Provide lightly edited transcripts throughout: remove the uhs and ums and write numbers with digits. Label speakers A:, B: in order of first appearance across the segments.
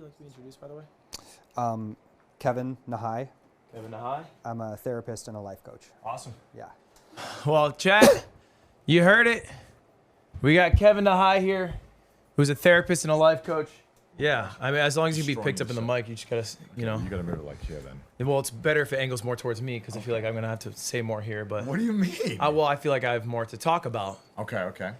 A: like to be introduced, by the way?
B: Kevin Nahai.
A: Kevin Nahai.
B: I'm a therapist and a life coach.
A: Awesome.
B: Yeah.
A: Well, chat, you heard it. We got Kevin Nahai here, who's a therapist and a life coach. Yeah, I mean, as long as you can be picked up in the mic, you just gotta, you know.
C: You gotta move it like here then.
A: Well, it's better if it angles more towards me because I feel like I'm gonna have to say more here. But
C: What do you mean?
A: well, I feel like I have more to talk about.
C: Okay.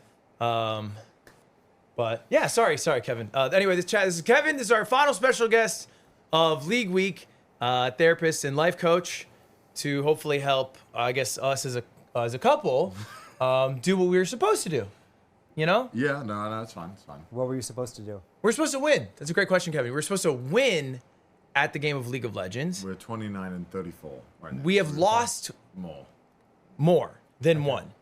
A: But yeah, sorry, Kevin. Anyway, this is Kevin. This is our final special guest of League Week, therapist and life coach, to hopefully help, I guess, us as a couple do what we were supposed to do. You know?
C: Yeah, no, it's fine. It's fine.
B: What were you supposed to do?
A: We're supposed to win. That's a great question, Kevin. We're supposed to win at the game of League of Legends.
C: We're 29 and 34 right now.
A: We have lost
C: more
A: than one.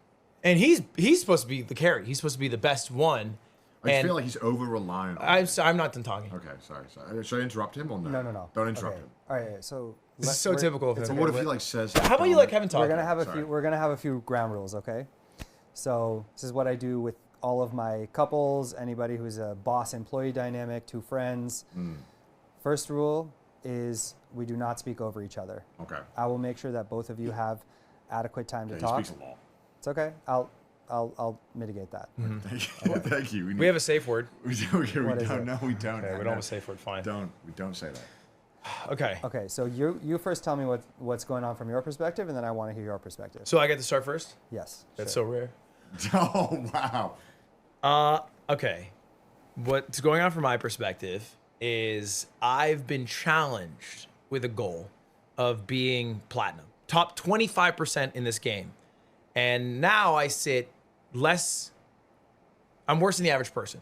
A: And he's supposed to be the carry. He's supposed to be the best one.
C: I feel like he's over-reliant on
A: I'm not done talking.
C: Okay, sorry. Should I interrupt him or no?
B: No.
C: Don't interrupt him.
B: All right, so
A: This is so typical of him.
C: So what if he like says...
A: How about you let Kevin talk?
B: we're gonna have a few ground rules, okay? So this is what I do with all of my couples, anybody who's a boss-employee dynamic, two friends. First rule is we do not speak over each other.
C: Okay.
B: I will make sure that both of you have adequate time to
C: He
B: talk.
C: speaks a lot.
B: It's okay. I'll mitigate that.
C: Thank you.
A: We have a safe word.
C: We don't.
B: is it?
C: No, we don't.
A: Okay, we don't have a safe word. Fine.
C: We don't say that.
A: Okay.
B: Okay, so you first tell me what's going on from your perspective, and then I want to hear your perspective.
A: So I get to start first?
B: Yes.
A: That's
B: sure.
A: so rare.
C: Oh, wow.
A: Okay. What's going on from my perspective is I've been challenged with a goal of being platinum, top 25% in this game. And now I sit I'm worse than the average person.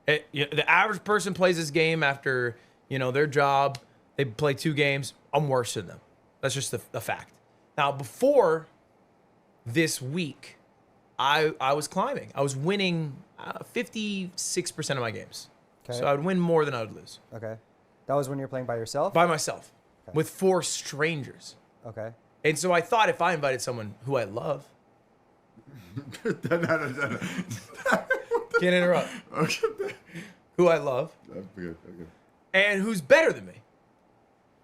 A: The average person plays this game after, their job. They play 2 games. I'm worse than them. That's just a fact. Now, before this week, I was climbing. I was winning 56% of my games.
B: Okay.
A: So I would win more than I would lose.
B: Okay. That was when you're playing by yourself?
A: By myself.
B: Okay.
A: With 4 strangers.
B: Okay.
A: And so I thought if I invited someone who I love.
C: No.
A: Can't interrupt.
C: Okay.
A: Who I love.
C: That's good.
A: And who's better than me.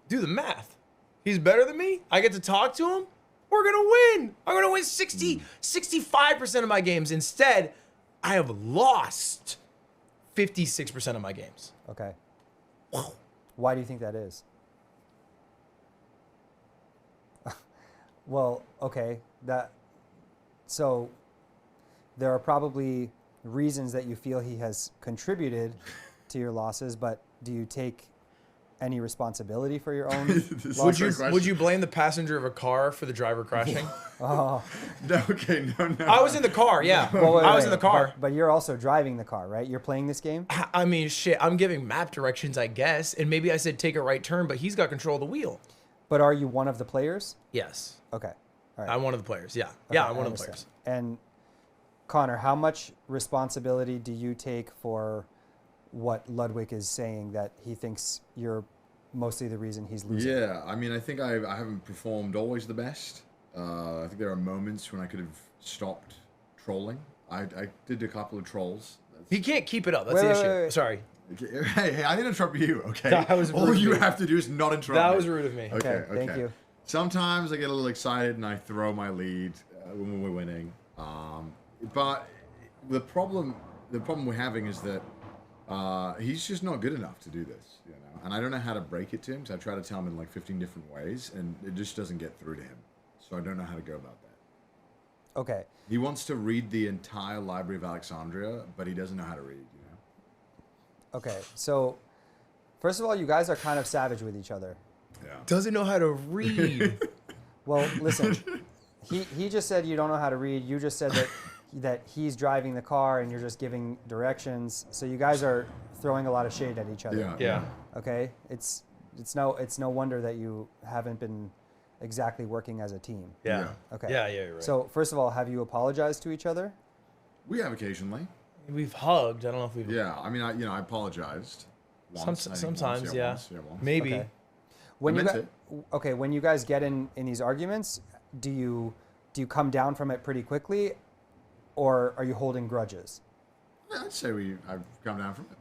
A: Do the math. He's better than me. I get to talk to him. We're going to win. I'm going to win 65% of my games. Instead, I have lost 56% of my games.
B: Okay.
A: Wow.
B: Why do you think that is? Well, okay. So there are probably reasons that you feel he has contributed to your losses, but do you take any responsibility for your own losses?
A: Would you blame the passenger of a car for the driver crashing?
B: Oh.
C: No, okay, no.
A: I was in the car, yeah.
B: Well,
A: I was in the car.
B: But you're also driving the car, right? You're playing this game?
A: I mean, shit, I'm giving map directions, I guess. And maybe I said take a right turn, but he's got control of the wheel.
B: But are you one of the players?
A: Yes.
B: Okay. All right.
A: I'm one of the players, yeah.
B: Okay,
A: Yeah, I'm one
B: I
A: of the
B: understand.
A: players.
B: And Connor, how much responsibility do you take for what Ludwig is saying, that he thinks you're mostly the reason he's losing?
C: Yeah, I mean, I think I haven't performed always the best. I think there are moments when I could have stopped trolling. I did a couple of trolls.
A: He can't keep it up. That's the issue.
B: Wait.
A: Sorry.
C: Hey, I didn't interrupt you, okay?
A: That was rude
C: all
A: of
C: you
A: me.
C: have to do is not interrupt
A: That
C: me.
A: was rude of me.
B: Okay, thank you.
C: Sometimes I get a little excited and I throw my lead when we're winning. But the problem we're having is that he's just not good enough to do this, And I don't know how to break it to him, so I try to tell him in like 15 different ways, and it just doesn't get through to him. So I don't know how to go about that.
B: Okay.
C: He wants to read the entire Library of Alexandria, but he doesn't know how to read,
B: Okay. So, first of all, you guys are kind of savage with each other.
C: Yeah.
A: Doesn't know how to read.
B: Well, listen, he just said you don't know how to read. You just said that he's driving the car and you're just giving directions. So you guys are throwing a lot of shade at each other.
A: Yeah.
B: Okay. It's no wonder that you haven't been exactly working as a team.
A: Yeah.
B: Okay.
A: Yeah, you're right.
B: So first of all, have you apologized to each other?
C: We have occasionally.
A: We've hugged. I don't know if we've...
C: Yeah, I mean, I apologized. Once,
A: sometimes,
C: once,
A: yeah.
C: Once.
A: Maybe.
B: Okay. When
C: I
B: you
C: meant
B: guys, when you guys get in these arguments, do you come down from it pretty quickly, or are you holding grudges?
C: I'd say I've come down from it.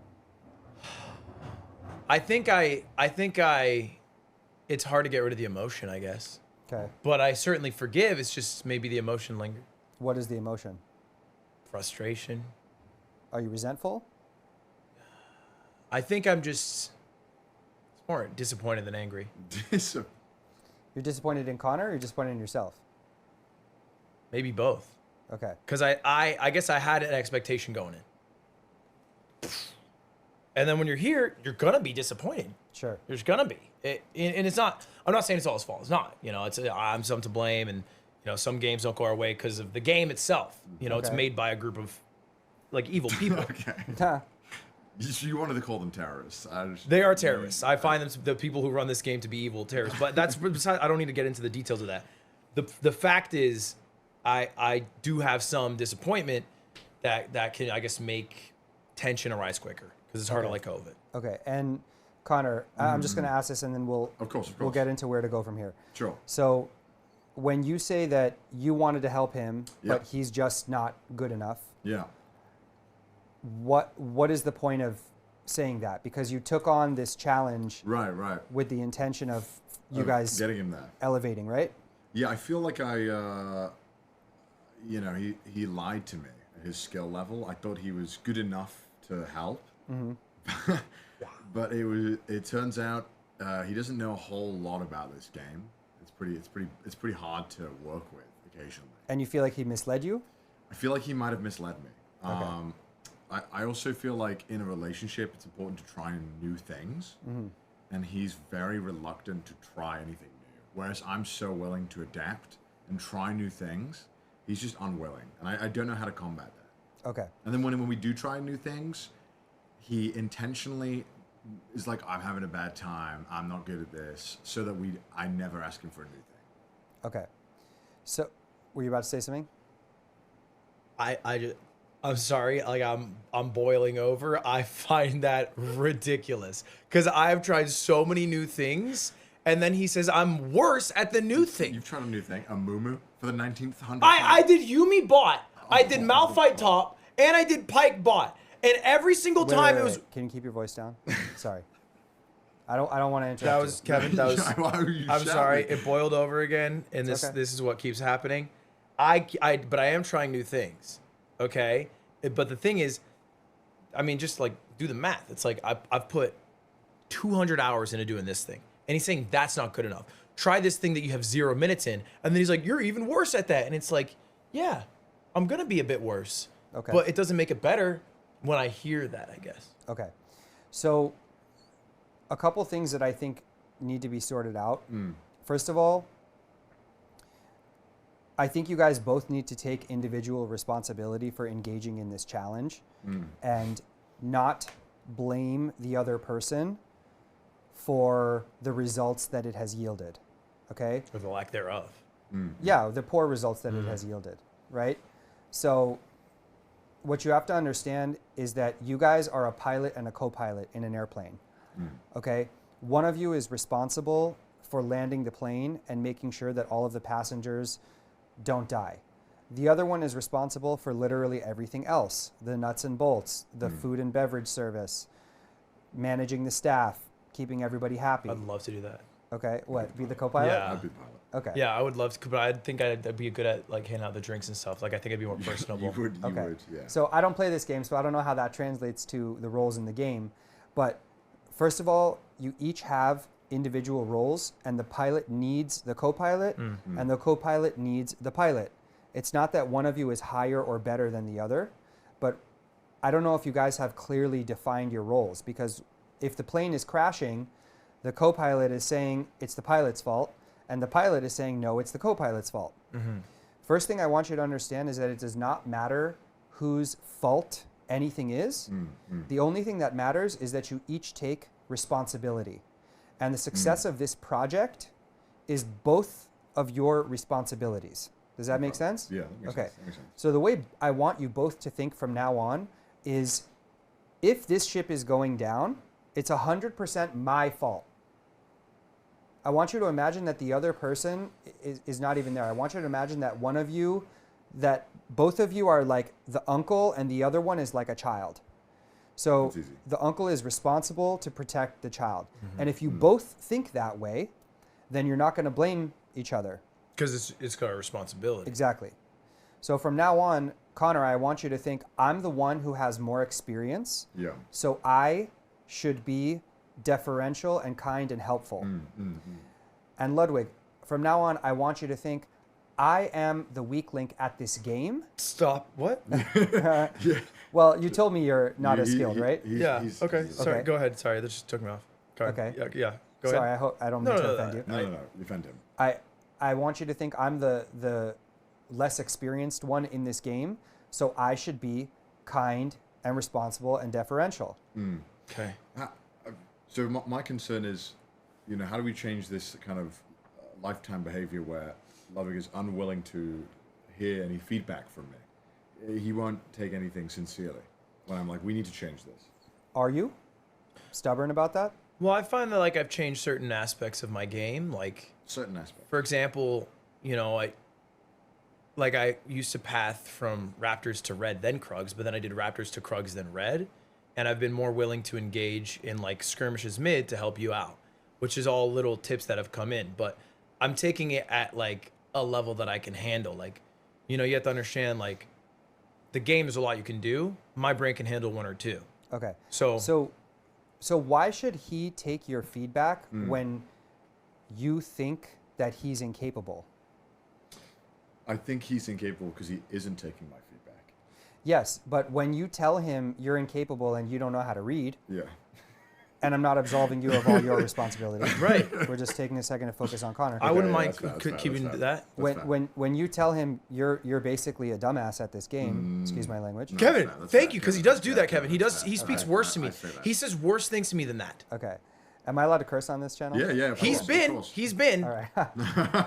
A: I think it's hard to get rid of the emotion, I guess.
B: Okay.
A: But I certainly forgive. It's just maybe the emotion lingers.
B: What is the emotion?
A: Frustration.
B: Are you resentful?
A: I think I'm just it's more disappointed than angry.
B: You're disappointed in Connor or you're disappointed in yourself?
A: Maybe both.
B: Okay.
A: Because I guess I had an expectation going in. And then when you're here, you're going to be disappointed.
B: Sure.
A: There's going to be. And it's not, I'm not saying it's all his fault. It's not. You know, I'm some to blame. And, you know, some games don't go our way because of the game itself. You know, it's
B: Okay.
A: made by a group of, like, evil people.
C: Okay. You wanted to call them terrorists.
A: They are terrorists. I find them, the people who run this game, to be evil terrorists. But that's beside, I don't need to get into the details of that. The fact is, I do have some disappointment that can, I guess, make tension arise quicker because it's harder
B: Okay.
A: like COVID.
B: Okay. And Connor, I'm just going to ask this and then we'll
C: Of
B: we'll get into where to go from here.
C: Sure.
B: So when you say that you wanted to help him,
C: Yeah.
B: but he's just not good enough,
C: Yeah.
B: what is the point of saying that? Because you took on this challenge
C: Right.
B: with the intention of you
C: Of
B: guys
C: getting him there.
B: elevating, right?
C: Yeah, I feel like he lied to me at his skill level. I thought he was good enough to help, but it turns out he doesn't know a whole lot about this game. It's pretty hard to work with occasionally.
B: And you feel like he misled you?
C: I feel like he might have misled me.
B: Okay.
C: I also feel like in a relationship, it's important to try new things, and he's very reluctant to try anything new. Whereas I'm so willing to adapt and try new things, he's just unwilling, and I don't know how to combat that.
B: Okay.
C: And then when we do try new things, he intentionally is like, I'm having a bad time, I'm not good at this, so that I never ask him for a new thing.
B: Okay. So, were you about to say something?
A: I'm sorry, like I'm boiling over. I find that ridiculous because I've tried so many new things, and then he says I'm worse at the new thing.
C: You've tried a new thing, a muumuu for the 19th hundred.
A: I did Yumi bot, I did Malphite top, and I did Pike bot, and every single time it was.
B: Can you keep your voice down? Sorry. I don't want to interrupt.
A: That was Kevin. That was.
C: Why were you
A: I'm
C: shouting?
A: sorry. It boiled over again, and
B: It's
A: this
B: okay.
A: this is what keeps happening. But I am trying new things. Okay, but the thing is, I mean, just like do the math. It's like I've put 200 hours into doing this thing, and he's saying that's not good enough. Try this thing that you have 0 minutes in, and then he's like, you're even worse at that, and it's like, yeah, I'm gonna be a bit worse.
B: Okay.
A: But it doesn't make it better when I hear that, I guess.
B: Okay. So, a couple things that I think need to be sorted out. First of all, I think you guys both need to take individual responsibility for engaging in this challenge and not blame the other person for the results that it has yielded. Okay?
A: Or the lack thereof.
B: Yeah, the poor results that it has yielded, right? So, what you have to understand is that you guys are a pilot and a co-pilot in an airplane. Okay? One of you is responsible for landing the plane and making sure that all of the passengers don't die. The other one is responsible for literally everything else, the nuts and bolts, the food and beverage service, managing the staff, keeping everybody happy.
A: I'd love to do that.
B: Okay, what, be the co-pilot?
A: Yeah.
C: I'd be the pilot.
B: Okay.
A: Yeah, I would love to, but I think I'd be good at like handing out the drinks and stuff. Like I think I'd be more
C: You
A: personable.
C: would,
B: Okay.
C: yeah.
B: So I don't play this game, so I don't know how that translates to the roles in the game. But first of all, you each have individual roles, and the pilot needs the co-pilot, and the co-pilot needs the pilot. It's not that one of you is higher or better than the other, but I don't know if you guys have clearly defined your roles, because if the plane is crashing, the co-pilot is saying it's the pilot's fault, and the pilot is saying, no, it's the co-pilot's fault. First thing I want you to understand is that it does not matter whose fault anything is. The only thing that matters is that you each take responsibility. And the success of this project is both of your responsibilities. Does that make sense?
C: Yeah, that makes
B: Okay.
C: sense. That makes sense.
B: So the way I want you both to think from now on is if this ship is going down, it's 100% my fault. I want you to imagine that the other person is not even there. I want you to imagine that one of you, that both of you are like the uncle and the other one is like a child. So
C: That's easy.
B: the uncle is responsible to protect the child. And if you both think that way, then you're not going to blame each other.
A: Because it's got a responsibility.
B: Exactly. So from now on, Connor, I want you to think I'm the one who has more experience.
C: Yeah.
B: So I should be deferential and kind and helpful. And Ludwig, from now on, I want you to think I am the weak link at this game.
A: Stop. What?
B: Well, you told me you're not as skilled, right?
A: Yeah. Okay. Sorry.
B: Okay.
A: Go ahead. Sorry. That just took me off. Go ahead.
B: Okay.
A: Yeah. Go
B: Sorry,
A: ahead.
B: I hope I don't mean to offend you.
C: No. Defend him.
B: I want you to think I'm the less experienced one in this game, so I should be kind and responsible and deferential.
A: Okay.
C: So my concern is, how do we change this kind of lifetime behavior where Ludwig is unwilling to hear any feedback from me? He won't take anything sincerely. When I'm like, we need to change this.
B: Are you stubborn about that?
A: Well, I find that like I've changed certain aspects of my game. Like,
C: Certain aspects.
A: for example, I used to path from Raptors to Red, then Krugs, but then I did Raptors to Krugs, then Red. And I've been more willing to engage in like skirmishes mid to help you out, which is all little tips that have come in. But I'm taking it at like a level that I can handle. Like, you have to understand like the game is a lot you can do. My brain can handle one or two.
B: Okay.
A: So
B: So why should he take your feedback when you think that he's incapable?
C: I think he's incapable because he isn't taking my feedback.
B: Yes, but when you tell him you're incapable and you don't know how to read,
C: Yeah.
B: and I'm not absolving you of all your responsibility.
A: Right.
B: We're just taking a second to focus on Connor.
A: I wouldn't
C: yeah,
A: mind
C: that's fair, that's fair,
A: keeping
C: that's
A: that.
C: fair.
B: When you tell him you're basically a dumbass at this game, excuse my language.
A: Kevin,
C: fair, that's
A: thank
C: fair,
A: you, because he
C: Kevin.
A: does do
C: Yeah,
A: that, Kevin. He
C: that's
A: does.
C: fair.
A: He speaks
C: Okay,
A: worse to
C: I
A: me.
C: say that.
A: He says worse things to me than that.
B: Okay. Am I allowed to curse on this channel?
C: Yeah. Of
A: He's
C: course,
A: been.
C: of course.
A: He's been.
B: All right.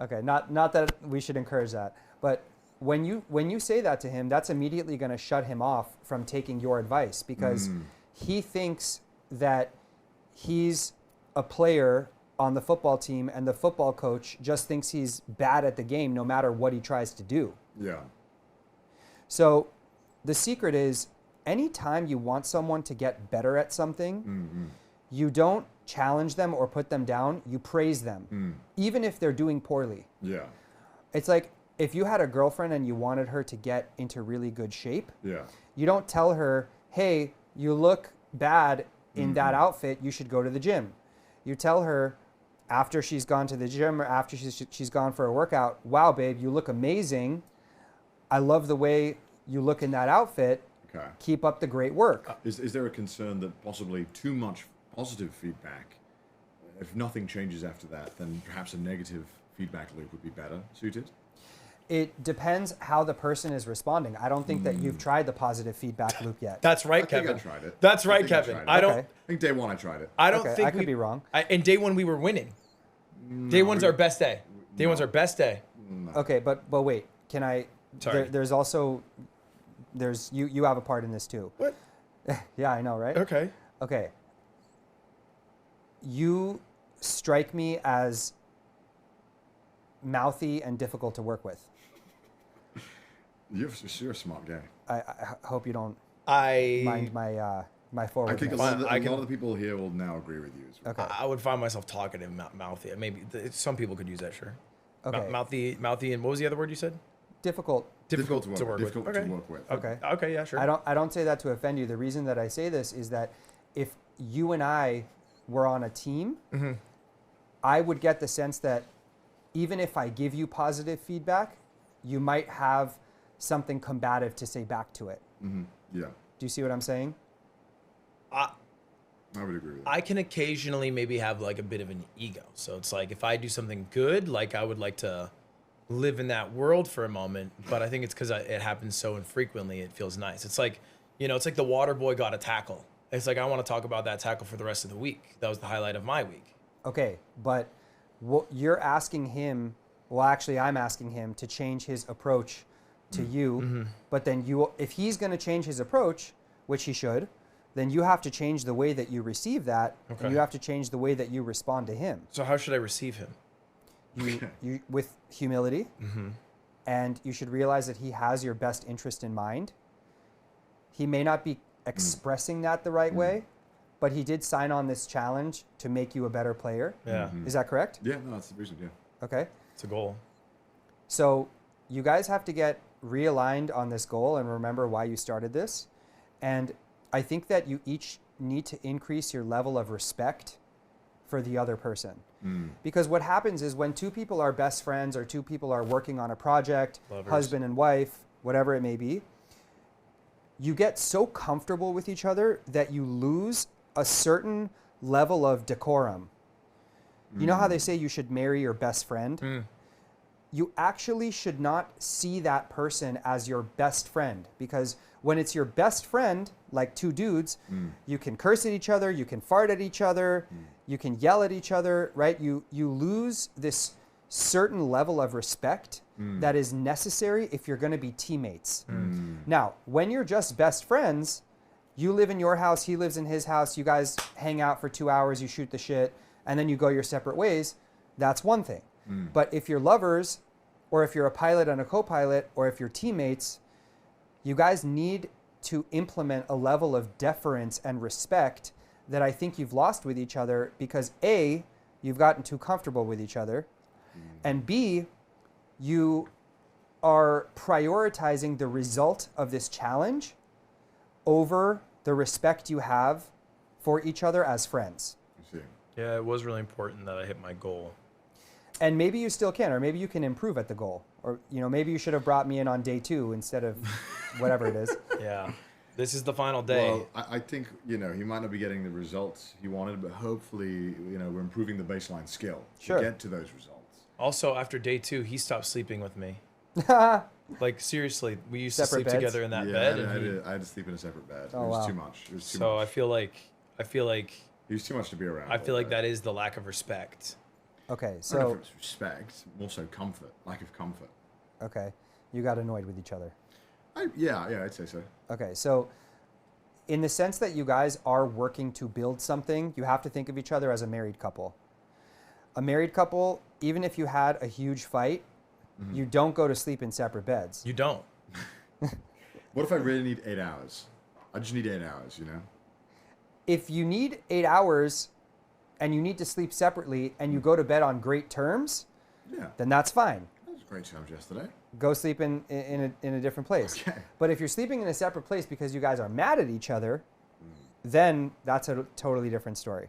B: Okay. Not that we should encourage that, but when you say that to him, that's immediately going to shut him off from taking your advice because he thinks that he's a player on the football team and the football coach just thinks he's bad at the game no matter what he tries to do.
C: Yeah.
B: So the secret is anytime you want someone to get better at something, you don't challenge them or put them down, you praise them, even if they're doing poorly.
C: Yeah.
B: It's like if you had a girlfriend and you wanted her to get into really good shape,
C: Yeah.
B: you don't tell her, hey, you look bad in that outfit, you should go to the gym. You tell her after she's gone to the gym or after she's gone for a workout, wow, babe, you look amazing. I love the way you look in that outfit.
C: Okay.
B: Keep up the great work.
C: Is there a concern that possibly too much positive feedback, if nothing changes after that, then perhaps a negative feedback loop would be better suited?
B: It depends how the person is responding. I don't think that you've tried the positive feedback loop yet.
A: That's right,
C: I think
A: Kevin.
C: I tried it.
A: That's
C: I
A: right,
C: think I
A: Kevin.
C: tried it.
A: I don't.
B: Okay.
C: I think day one I tried it.
A: I don't
B: Okay,
A: think
B: I could be wrong.
A: And day one we were winning. Day one's our best day. Day one's our best day.
B: Okay, but wait, can I?
A: Sorry.
B: There's also, you have a part in this too.
A: What?
B: Yeah, I know, right?
A: Okay.
B: Okay. You strike me as mouthy and difficult to work with.
C: You're a smart guy.
B: I hope you don't
A: I
B: mind my forward.
C: I think a
A: Fine,
C: lot
A: I
C: of
A: can-
C: the people here will now agree with you. As well.
B: Okay.
A: I would find myself talking and mouthy. Maybe some people could use that. Sure.
B: Okay.
A: Mouthy, and what was the other word you said?
B: Difficult.
A: Difficult to work with.
C: Difficult
A: Okay.
C: to work with.
B: Okay.
A: Okay. Yeah. Sure.
B: I don't say that to offend you. The reason that I say this is that if you and I were on a team, I would get the sense that even if I give you positive feedback, you might have something combative to say back to it.
C: Yeah.
B: Do you see what I'm saying?
C: I would agree with that.
A: I can occasionally maybe have like a bit of an ego. So it's like if I do something good, like I would like to live in that world for a moment. But I think it's because it happens so infrequently, it feels nice. It's like, it's like the water boy got a tackle. It's like I want to talk about that tackle for the rest of the week. That was the highlight of my week.
B: Okay, but what you're asking him, well, actually, I'm asking him to change his approach to you. But then if he's going to change his approach, which he should, then you have to change the way that you receive that,
A: Okay.
B: and you have to change the way that you respond to him.
A: So how should I receive him?
B: You with humility, and you should realize that he has your best interest in mind. He may not be expressing that the right way, but he did sign on this challenge to make you a better player.
A: Yeah.
B: Is that correct?
C: Yeah, no, that's the reason. Yeah.
B: Okay.
A: It's a goal.
B: So you guys have to get realigned on this goal and remember why you started this. And I think that you each need to increase your level of respect for the other person. Because what happens is when two people are best friends or two people are working on a project,
A: Lovers.
B: husband and wife, whatever it may be, you get so comfortable with each other that you lose a certain level of decorum. You know how they say you should marry your best friend? You actually should not see that person as your best friend, because when it's your best friend, like two dudes, you can curse at each other, you can fart at each other, you can yell at each other, right? You lose this certain level of respect that is necessary if you're going to be teammates. Now, when you're just best friends, you live in your house, he lives in his house, you guys hang out for 2 hours, you shoot the shit, and then you go your separate ways. That's one thing. But if you're lovers, or if you're a pilot and a co-pilot, or if you're teammates, you guys need to implement a level of deference and respect that I think you've lost with each other because A, you've gotten too comfortable with each other, and B, you are prioritizing the result of this challenge over the respect you have for each other as friends.
C: I see.
A: Yeah, it was really important that I hit my goal.
B: And maybe you still can, or maybe you can improve at the goal. Or, maybe you should have brought me in on day 2 instead of whatever it is.
A: Yeah. This is the final day.
C: Well, I think, he might not be getting the results he wanted, but hopefully, we're improving the baseline skill
B: Sure.
C: to get to those results.
A: Also, after day 2, he stopped sleeping with me. Like, seriously, we used to
B: Separate
A: sleep
B: beds?
A: together in that
C: Yeah,
A: bed.
C: I had to sleep in a separate bed.
B: Oh,
C: it was
B: wow.
C: too much. It was too
A: So
C: much.
A: I feel like
C: He was too much to be around.
A: I feel like
C: that
A: that is the lack of respect.
B: Okay,
C: I don't know
B: so,
C: if it's respect, more so comfort, lack of comfort.
B: okay, you got annoyed with each other.
C: Yeah, I'd say so.
B: Okay, so in the sense that you guys are working to build something, you have to think of each other as a married couple. A married couple, even if you had a huge fight, you don't go to sleep in separate beds.
A: You don't.
C: What if I really need 8 hours? I just need 8 hours,
B: If you need 8 hours and you need to sleep separately and you go to bed on great terms,
C: Yeah.
B: then that's fine.
C: That was great times yesterday.
B: Go sleep in a different place.
C: Okay.
B: But if you're sleeping in a separate place because you guys are mad at each other, then that's a totally different story.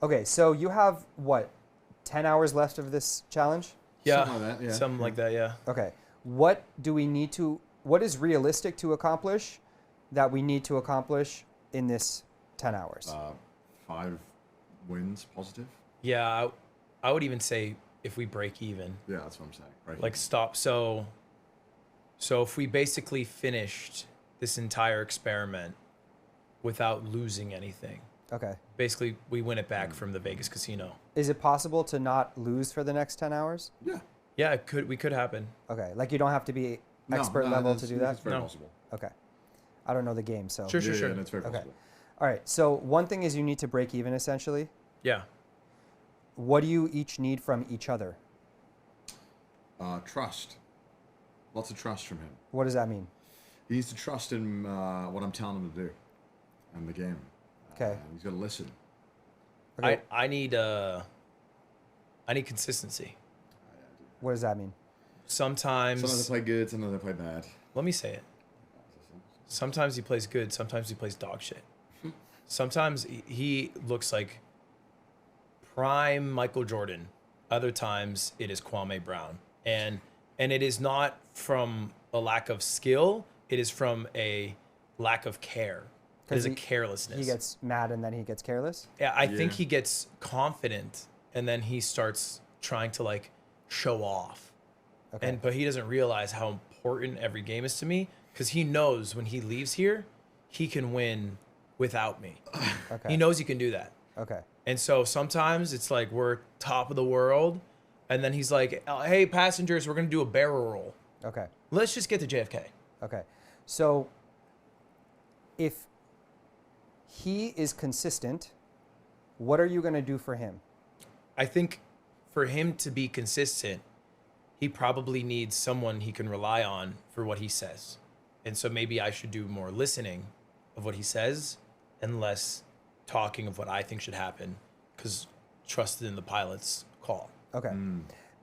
B: Okay, so you have, 10 hours left of this challenge?
A: Yeah.
C: Something like that, yeah.
A: Something like that, yeah.
B: Okay. What is realistic to accomplish that we need to accomplish in this 10 hours?
C: 5 wins positive.
A: Yeah, I would even say if we break even.
C: Yeah, that's what I'm saying. Right.
A: Like stop. So if we basically finished this entire experiment without losing anything,
B: Okay.
A: basically we win it back from the Vegas casino.
B: Is it possible to not lose for the next 10 hours?
C: Yeah.
A: Yeah, we could happen.
B: Okay. Like you don't have to be
C: No,
B: expert level to do that?
C: It's very
A: No.
C: possible.
B: Okay. I don't know the game, so.
A: Sure.
C: Yeah, that's very
B: Okay.
C: possible.
B: All right. So one thing is you need to break even essentially.
A: Yeah.
B: What do you each need from each other?
C: Trust. Lots of trust from him.
B: What does that mean?
C: He needs to trust in what I'm telling him to do and the game.
B: Okay.
C: He's got to listen.
B: Okay.
A: I need consistency.
B: What does that mean?
A: Sometimes
C: Sometimes I play good, sometimes I play bad.
A: let me say it. Sometimes he plays good, sometimes he plays dog shit. Sometimes he looks like prime Michael Jordan. Other times it is Kwame Brown. And it is not from a lack of skill, it is from a lack of care. It is a carelessness.
B: He gets mad and then he gets careless?
A: Yeah, I think
C: Yeah.
A: he gets confident and then he starts trying to like show off.
B: Okay.
A: But he doesn't realize how important every game is to me because he knows when he leaves here, he can win without me.
B: Okay.
A: He knows he can do that.
B: Okay.
A: And so sometimes it's like we're top of the world and then he's like, "Hey passengers, we're going to do a barrel roll.
B: Okay.
A: Let's just get to JFK."
B: Okay. So if he is consistent, what are you going to do for him?
A: I think for him to be consistent, he probably needs someone he can rely on for what he says. And so maybe I should do more listening of what he says and less talking of what I think should happen, because trusted in the pilot's call.
B: Okay.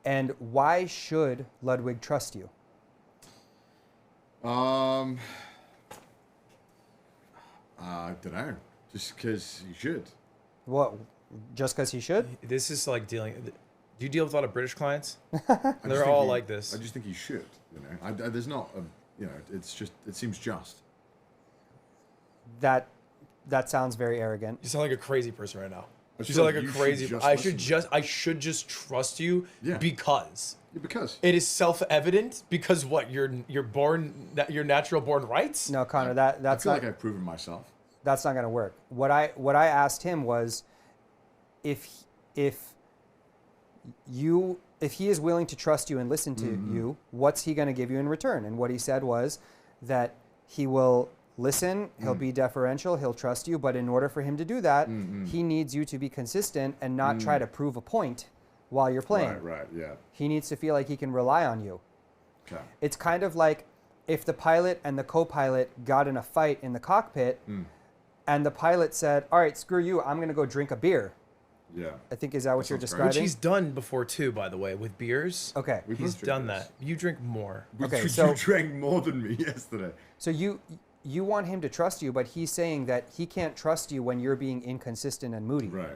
B: And why should Ludwig trust you?
C: I don't know. Just because you should.
B: What? Just because he should?
A: This is like dealing. Do you deal with a lot of British clients?
C: I just
A: They're
C: think
A: all like this.
C: I just think he should. You know, there's not a. You know, it's just. It seems just.
B: That sounds very arrogant.
A: You sound like a crazy person right now.
C: I
A: You
C: feel
A: sound
C: like
A: like a
C: you should
A: crazy.
C: just
A: I
C: listen.
A: should just trust you
C: Yeah.
A: because
C: Yeah, because.
A: it is self-evident. Because what you're born, your natural born rights.
B: No, Connor,
C: I
B: that's
C: feel
B: not
C: like I've proven myself.
B: that's not going to work. What I asked him was, if he is willing to trust you and listen to you, what's he going to give you in return? And what he said was that he will listen, he'll be deferential, he'll trust you, but in order for him to do that, he needs you to be consistent and not try to prove a point while you're playing.
C: Right, yeah.
B: He needs to feel like he can rely on you.
C: Okay.
B: It's kind of like if the pilot and the co-pilot got in a fight in the cockpit and the pilot said, all right, screw you, I'm going to go drink a beer.
C: Yeah.
B: I think, is that what you're
C: sounds
B: describing?
A: Which he's done before too, by the way, with beers.
B: Okay.
C: We
A: He's
C: both drink
A: done
C: this.
A: that. You drink more.
B: Okay,
C: You
B: so-
C: drank more than me yesterday.
B: So you want him to trust you, but he's saying that he can't trust you when you're being inconsistent and moody.
C: Right.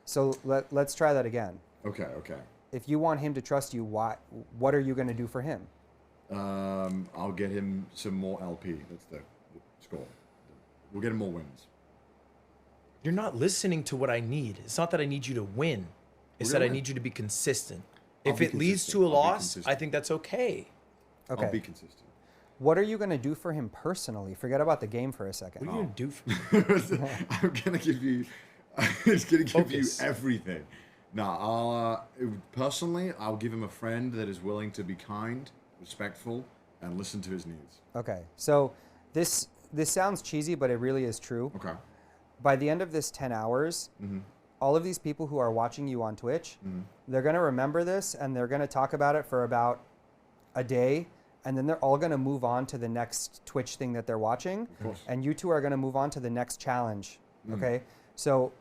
B: So let's try that again.
C: Okay.
B: If you want him to trust you, what are you going to do for him?
C: I'll get him some more LP. That's the score. We'll get him more wins.
A: You're not listening to what I need. It's not that I need you to win. It's that
C: gonna
A: I
C: win.
A: need you to be consistent.
C: I'll
A: If
C: be
A: it leads
C: consistent.
A: to a
C: I'll be
A: loss,
C: consistent.
A: I think that's okay.
B: Okay.
C: I'll be consistent.
B: What are you going to do for him personally? Forget about the game for a
A: What
B: second.
A: are you gonna do for me?
C: I'm gonna give you. I'm just gonna give
A: Focus.
C: you everything. No, personally, I'll give him a friend that is willing to be kind, respectful, and listen to his needs.
B: Okay. So this sounds cheesy, but it really is true.
C: Okay.
B: By the end of this 10 hours, all of these people who are watching you on Twitch, they're going to remember this and they're going to talk about it for about a day. And then they're all going to move on to the next Twitch thing that they're watching.
C: Of course.
B: And you two are going to move on to the next challenge. Okay. So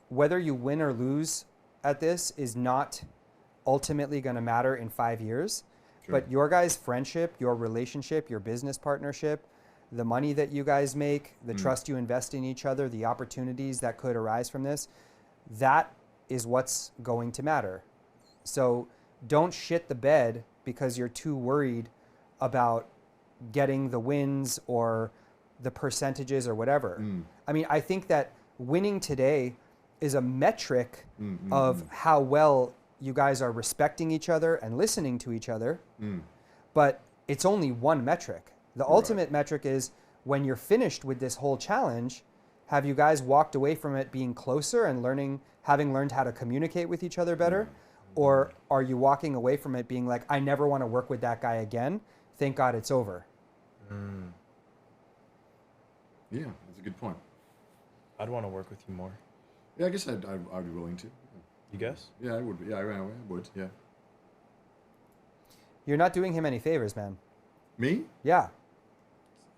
B: whether you win or lose at this is not ultimately going to matter in 5 years.
C: Sure.
B: But your guys' friendship, your relationship, your business partnership, the money that you guys make, the trust you invest in each other, the opportunities that could arise from this, that is what's going to matter. So don't shit the bed because you're too worried about getting the wins or the percentages or whatever. I mean, I think that winning today is a metric of how well you guys are respecting each other and listening to each other, but it's only one metric. The ultimate metric is when you're finished with this whole challenge, have you guys walked away from it being closer and having learned how to communicate with each other better? Or are you walking away from it being like, I never want to work with that guy again. Thank God it's over.
C: Yeah, that's a good point.
A: I'd want to work with you more.
C: Yeah, I guess I'd be willing to.
A: You guess?
C: Yeah, I would. Yeah, I would. Yeah.
B: You're not doing him any favors, man.
C: Me?
B: Yeah.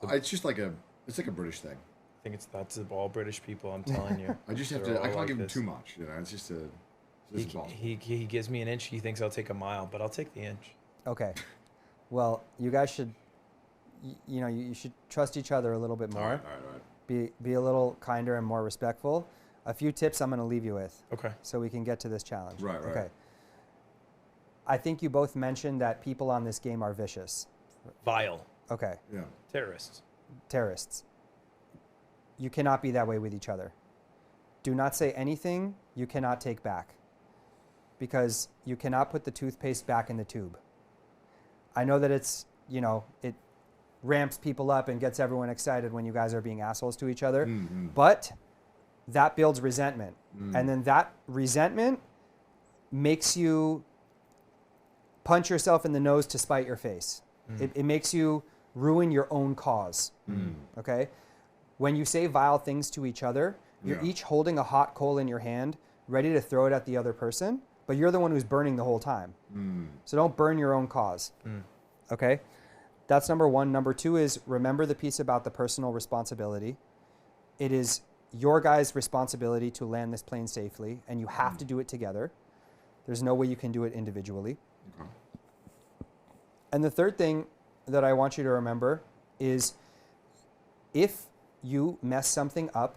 C: It's just like it's like a British thing.
A: I think that's all British people. I'm telling you.
C: I just have
A: They're
C: to. I
A: all
C: can't
A: like
C: give him
A: this.
C: too much. You know, it's just a. It's impossible.
A: He gives me an inch. He thinks I'll take a mile, but I'll take the inch.
B: Okay. Well, you guys should, you should trust each other a little bit more.
A: All right.
C: All right.
B: Be a little kinder and more respectful. A few tips I'm going to leave you with.
A: Okay.
B: So we can get to this challenge.
C: Right.
B: Okay. I think you both mentioned that people on this game are vicious.
A: Vile.
B: Okay.
C: Yeah.
A: Terrorists.
B: Terrorists. You cannot be that way with each other. Do not say anything you cannot take back, because you cannot put the toothpaste back in the tube. I know that it's, it ramps people up and gets everyone excited when you guys are being assholes to each other, but that builds resentment. And then that resentment makes you punch yourself in the nose to spite your face. It makes you ruin your own cause. Okay? When you say vile things to each other, you're
C: Yeah.
B: each holding a hot coal in your hand, ready to throw it at the other person, but you're the one who's burning the whole time. So don't burn your own cause. Okay? That's number one. Number two is remember the piece about the personal responsibility. It is your guys' responsibility to land this plane safely, and you have to do it together. There's no way you can do it individually.
C: Okay.
B: And the third thing that I want you to remember is if you mess something up,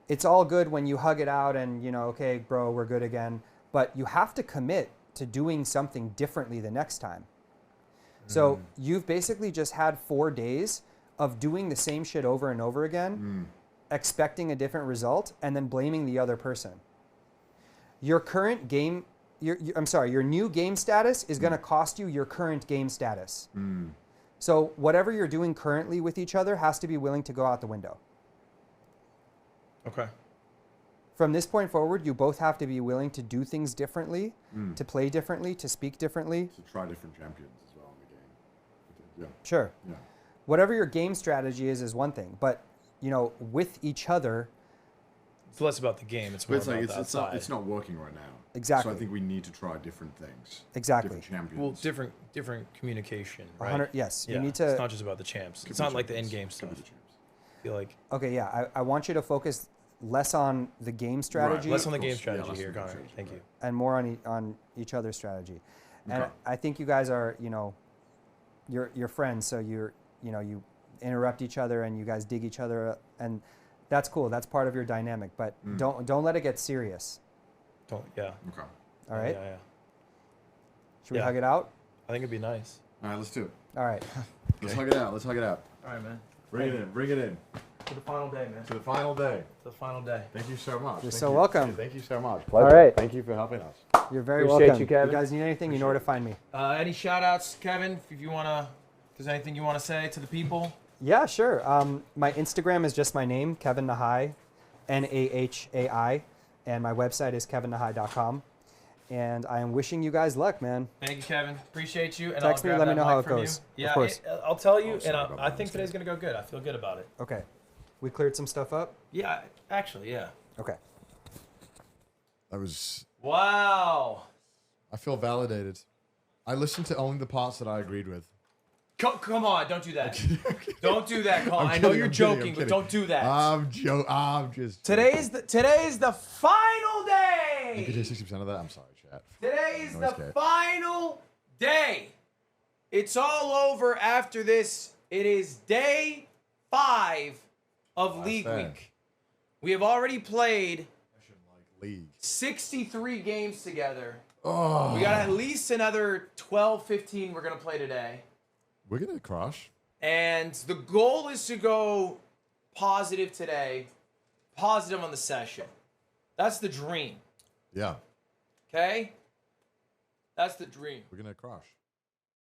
B: it's all good when you hug it out and, okay, bro, we're good again. But you have to commit to doing something differently the next time. So you've basically just had 4 days of doing the same shit over and over again, expecting a different result, and then blaming the other person. Your current game, your new game status is going to cost you your current game status. So whatever you're doing currently with each other has to be willing to go out the window.
A: Okay.
B: From this point forward, you both have to be willing to do things differently, to play differently, to speak differently.
C: To try different champions as well in the game. Yeah.
B: Sure.
C: Yeah.
B: Whatever your game strategy is one thing, but with each other,
A: It's less about the game. It's
C: But
A: more
C: it's like
A: about the outside.
C: it's not working right now.
B: Exactly.
C: So I think we need to try different things.
B: Exactly.
C: Different champions.
A: Well, different communication, right?
B: 100 yes,
A: Yeah,
B: you need to.
A: It's not just about the champs. It's not like the end game stuff.
C: Could be the champs.
A: I feel like
B: Okay, yeah, I want you to focus less on the game strategy
A: less on the
C: of
A: game
C: course. Yeah,
A: strategy
C: less
A: here,
C: on the game
A: Connor.
C: strategy,
A: Thank
C: right.
A: you.
B: and more on each other's strategy. And
C: Okay.
B: I think you guys are, you're friends, so you interrupt each other and you guys dig each other, and that's cool. That's part of your dynamic, but don't let it get serious.
A: Yeah.
C: Okay.
B: All right?
A: Yeah.
B: Should we
A: Yeah.
B: hug it out?
A: I think it'd be nice.
C: All right, let's do it.
B: All right.
C: Let's hug it out. Let's hug it out.
A: All right, man.
C: Bring it in. Bring it in.
A: To the final day, man.
C: To the final day.
A: To the final day.
C: Thank you so much.
B: You're
C: Thank
B: so
C: you.
B: welcome.
C: Thank you so much.
B: All right.
C: Thank you for helping us.
B: You're very
A: Appreciate
B: welcome.
A: you, Kevin.
B: You guys need anything, you know where to find me.
A: Any shout outs, Kevin? If there's anything you want to say to the people?
B: Yeah, sure. My Instagram is just my name, Kevin Nahai, Nahai, and my website is kevinnahai.com. And I am wishing you guys luck, man.
A: Thank you, Kevin. Appreciate you. And
B: Text
A: I'll
B: me,
A: grab
B: let me
A: that
B: know
A: mic
B: how it
A: from
B: goes.
A: You.
B: Of
A: Yeah,
B: course.
A: I'll tell you,
C: sorry
A: and
C: about
A: I
C: that
A: think
C: mistake.
A: today's gonna go good. I feel good about it.
B: Okay. We cleared some stuff up?
A: Yeah, actually, yeah.
B: Okay.
A: Wow.
C: I feel validated. I listened to only the parts that I agreed with.
A: Come on, don't do that. Don't do that, Colin.
C: I'm
A: I know
C: kidding,
A: you're
C: I'm kidding,
A: joking,
C: I'm
A: but
C: kidding.
A: don't do that.
C: I'm just.
A: Today is the final
C: You could
A: day.
C: take 60% of that. I'm sorry, chat.
A: Today is
C: No,
A: the
C: it's okay.
A: final day. It's all over after this. It is day 5 of League
C: day.
A: Week. We have already played
C: League.
A: 63 games together.
C: Oh.
A: We got at least another 12, 15 we're going to play today.
C: We're gonna crush.
A: And the goal is to go positive today, positive on the session. That's the dream,
C: Yeah.
A: okay? That's the dream.
C: We're gonna crush.